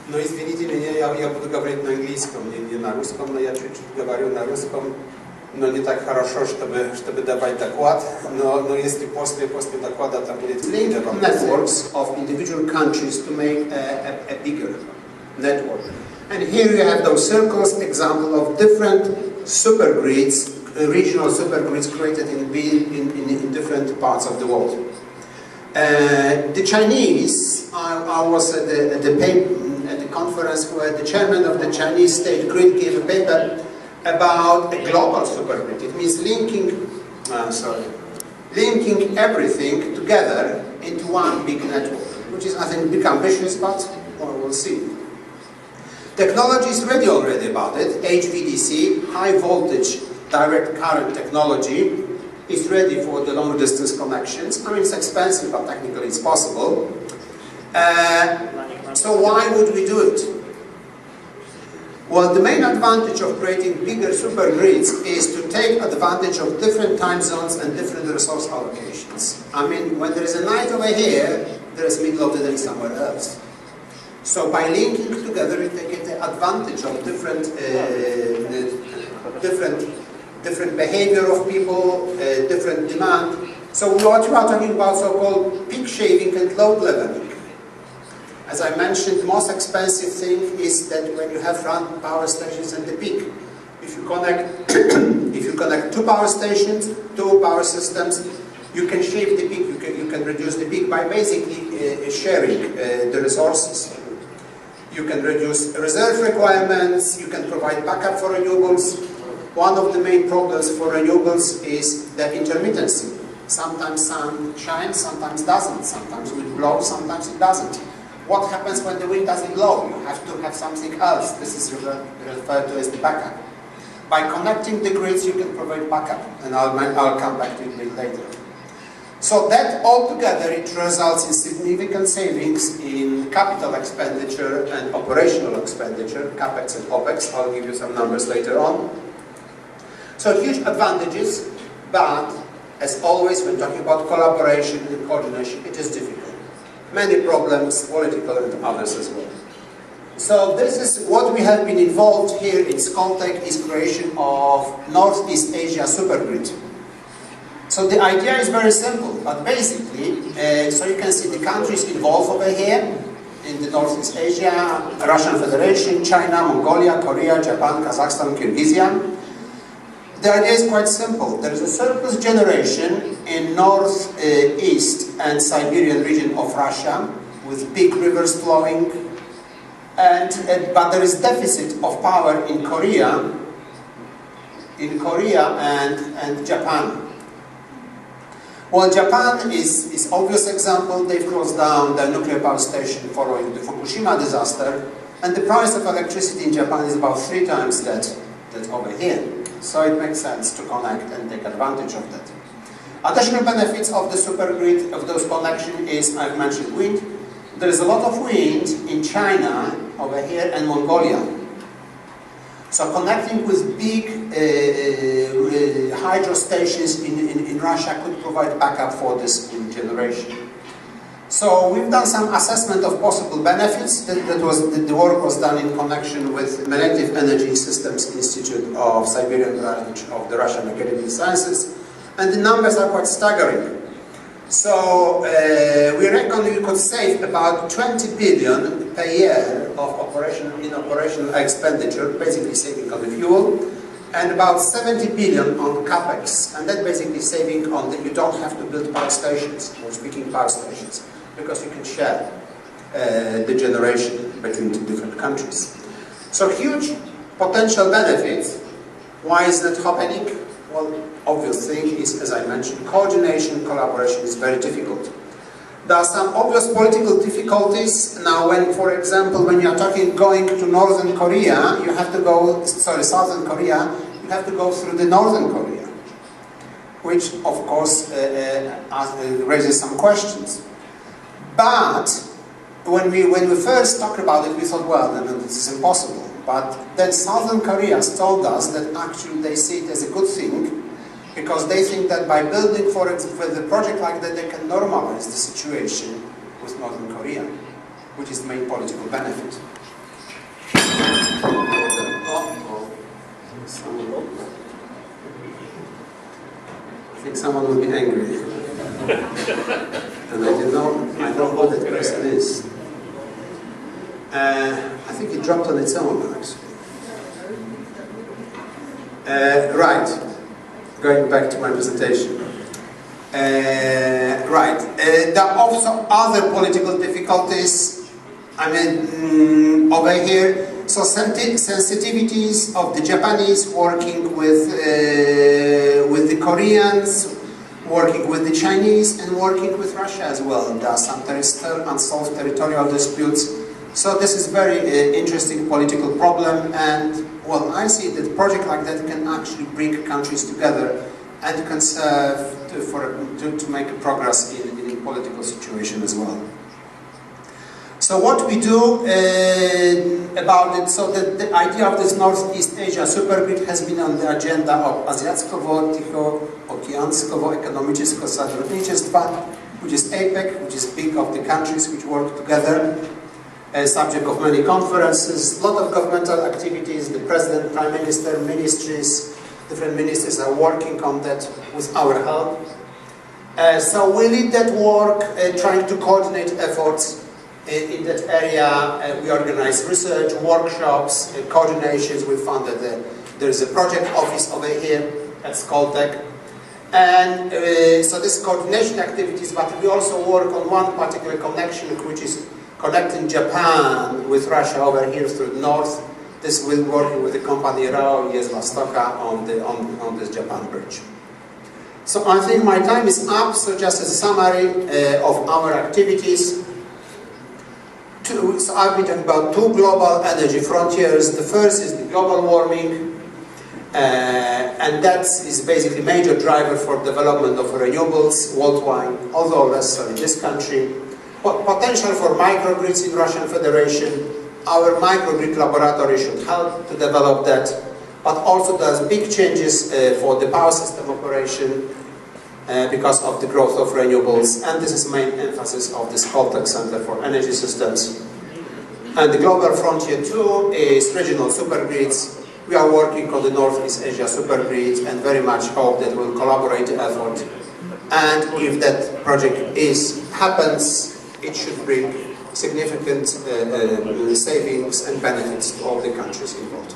Но извините меня, я буду говорить на английском, не на русском, но я чуть-чуть говорю на русском, но не так хорошо, чтобы давать доклад, но если после доклада там будет methods of individual countries to make a bigger network. And here you have those circles, example of different supergrids, regional supergrids created in different parts of the world. The Chinese, I was at the conference where the chairman of the Chinese state grid gave a paper about a global supergrid. It means linking everything together into one big network, which is, I think, a bit ambitious, but we'll see. Technology is ready already about it. HVDC, high voltage direct current technology, is ready for the long distance connections. I mean, it's expensive, but technically it's possible. So why would we do it? Well, the main advantage of creating bigger supergrids is to take advantage of different time zones and different resource allocations. I mean, when there is a night over here, there is middle of the day somewhere else. So by linking together, you take advantage of different behavior of people, different demand. So what we are talking about so-called peak shaving and load leveling. As I mentioned, the most expensive thing is that when you have run power stations at the peak. If you connect two power stations, two power systems, you can shave the peak, you can reduce the peak by basically sharing the resources. You can reduce reserve requirements, you can provide backup for renewables. One of the main problems for renewables is the intermittency. Sometimes sun shines, sometimes doesn't. Sometimes wind blows, sometimes it doesn't. What happens when the wind doesn't blow? You have to have something else. This is referred to as the backup. By connecting the grids, you can provide backup, and I'll come back to it a bit later. So that altogether, it results in significant savings in capital expenditure and operational expenditure, CapEx and OpEx. I'll give you some numbers later on. So huge advantages, but as always, when talking about collaboration and coordination, it is difficult. Many problems, political and others as well. So this is what we have been involved here in Scotech, is creation of Northeast Asia supergrid. So the idea is very simple, but basically, so you can see the countries involved over here in the Northeast Asia: Russian Federation, China, Mongolia, Korea, Japan, Kazakhstan, Kyrgyzstan. The idea is quite simple. There is a surplus generation in northeast and Siberian region of Russia with big rivers flowing, but there is deficit of power in Korea and Japan. Well, Japan is obvious example. They've closed down the nuclear power station following the Fukushima disaster, and the price of electricity in Japan is about 3 times that over here. So it makes sense to connect and take advantage of that. Additional benefits of the supergrid, of those connections, is, I've mentioned wind. There is a lot of wind in China, over here, and Mongolia. So connecting with big hydro stations in Russia could provide backup for this wind generation. So we've done some assessment of possible benefits. The work was done in connection with Melektiv Energy Systems Institute of Siberian branch of the Russian Academy of Sciences, and the numbers are quite staggering. So we reckon we could save about 20 billion per year of operational expenditure, basically saving on the fuel, and about 70 billion on capex, and that basically saving on the, you don't have to build power stations, or speaking power stations, because you can share the generation between two different countries. So huge potential benefits. Why is that happening? Well, obvious thing is, as I mentioned, coordination, collaboration is very difficult. There are some obvious political difficulties. Now, when, for example, when you are going to Northern Korea, you have to go, Southern Korea, you have to go through the Northern Korea, which, of course, raises some questions. But when we first talked about it, we thought, well, this is impossible. But then Southern Korea told us that actually they see it as a good thing, because they think that by building, for example, a project like that, they can normalize the situation with Northern Korea, which is the main political benefit. I think someone will be angry. And I know who that person is. I think it dropped on its own, actually. Right. Going back to my presentation. Right. There are also other political difficulties. I mean, over here, so sensitivities of the Japanese working with the Koreans, working with the Chinese, and working with Russia as well. There are some still unsolved territorial disputes. So this is very interesting political problem, and well, I see that a project like that can actually bring countries together and can serve to make a progress in political situation as well. So what we do about it, so the idea of this Northeast Asia supergrid has been on the agenda of Azjatycko-Ticho-Okeanskowo-Ekonomicznego Sotrudnictwa, which is APEC, which is big of the countries which work together. Subject of many conferences, a lot of governmental activities, the president, prime minister, ministries, different ministers are working on that with our help. So we lead that work, trying to coordinate efforts in that area. We organize research, workshops, coordinations. We found that there is a project office over here at Skoltech. And so this coordination activities, but we also work on one particular connection, which is connecting Japan with Russia over here through the north. This will working with the company Rao Vostoka on this Japan bridge. So I think my time is up. So just as a summary of our activities. So I've been talking about two global energy frontiers. The first is the global warming, and that is basically a major driver for development of renewables worldwide, although less so in this country. Potential for microgrids in Russian Federation. Our microgrid laboratory should help to develop that, but also does big changes for the power system operation because of the growth of renewables, and this is main emphasis of the Scotland Center for Energy Systems. And the global frontier 2 is regional supergrids. We are working on the Northeast Asia supergrid and very much hope that we'll collaborate the effort. And if that project happens, it should bring significant savings and benefits to all the countries involved.